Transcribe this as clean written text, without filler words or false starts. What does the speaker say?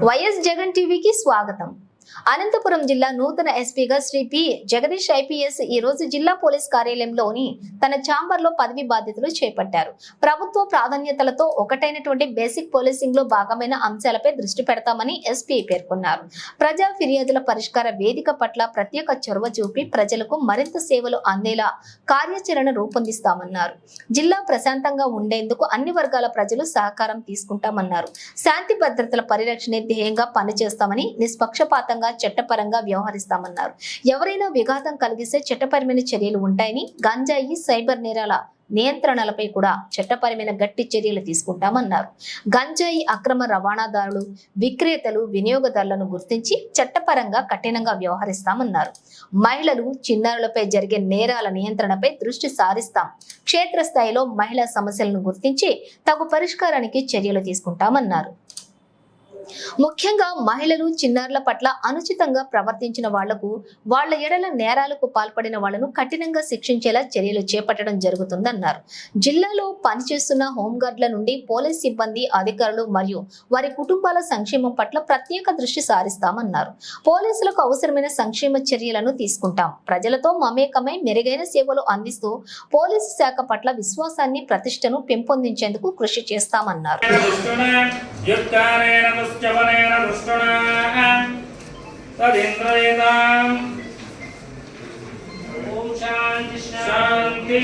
YS Jagan టీవీకి స్వాగతం. అనంతపురం జిల్లా నూతన ఎస్పీగా శ్రీ పి జగదీష్ ఐపీఎస్ ఈ రోజు జిల్లా పోలీస్ కార్యాలయంలోని తన ఛాంబర్లో పదవి బాధ్యతలు చేపట్టారు. ప్రభుత్వ ప్రాధాన్యతలతో ఒకటైనటువంటి బేసిక్ పోలీసింగ్ లో భాగమైన అంశాలపై దృష్టి పెడతామని ఎస్పీ పేర్కొన్నారు. ప్రజా ఫిర్యాదుల పరిష్కార వేదిక పట్ల ప్రత్యేక చొరవ చూపి ప్రజలకు మరింత సేవలు అందేలా కార్యాచరణ రూపొందిస్తామన్నారు. జిల్లా ప్రశాంతంగా ఉండేందుకు అన్ని వర్గాల ప్రజలు సహకారం తీసుకుంటామన్నారు. శాంతి భద్రతల పరిరక్షణే ధ్యేయంగా పనిచేస్తామని, నిష్పక్షపాతంగా చట్టపరంగా వ్యవహరిస్తామన్నారు. ఎవరైనా విఘాతం కలిగిస్తే చట్టపరమైన చర్యలు ఉంటాయని, గంజాయి సైబర్ నేరాల నియంత్రణలపై కూడా చట్టపరమైన గట్టి చర్యలు తీసుకుంటామన్నారు. గంజాయి అక్రమ రవాణాదారులు, విక్రేతలు, వినియోగదారులను గుర్తించి చట్టపరంగా కఠినంగా వ్యవహరిస్తామన్నారు. మహిళలు, చిన్నారులపై జరిగే నేరాల నియంత్రణపై దృష్టి సారిస్తాం. క్షేత్రస్థాయిలో మహిళా సమస్యలను గుర్తించి తగు పరిష్కారానికి చర్యలు తీసుకుంటామన్నారు. ముఖ్యంగా మహిళలు, చిన్నారుల పట్ల అనుచితంగా ప్రవర్తించిన వాళ్లకు, వాళ్ల ఎడల నేరాలకు పాల్పడిన వాళ్లను కఠినంగా శిక్షించేలా చర్యలు చేపట్టడం జరుగుతుందన్నారు. జిల్లాలో పనిచేస్తున్న హోంగార్డుల నుండి పోలీస్ సిబ్బంది, అధికారులు మరియు వారి కుటుంబాల సంక్షేమం పట్ల ప్రత్యేక దృష్టి సారిస్తామన్నారు. పోలీసులకు అవసరమైన సంక్షేమ చర్యలను తీసుకుంటాం. ప్రజలతో మమేకమై మెరుగైన సేవలు అందిస్తూ పోలీసు శాఖ పట్ల విశ్వాసాన్ని, ప్రతిష్టను పెంపొందించేందుకు కృషి చేస్తామన్నారు. జవనేన దుష్టనా తదింద్రయేదాం ఓం శాంతి శాంతి.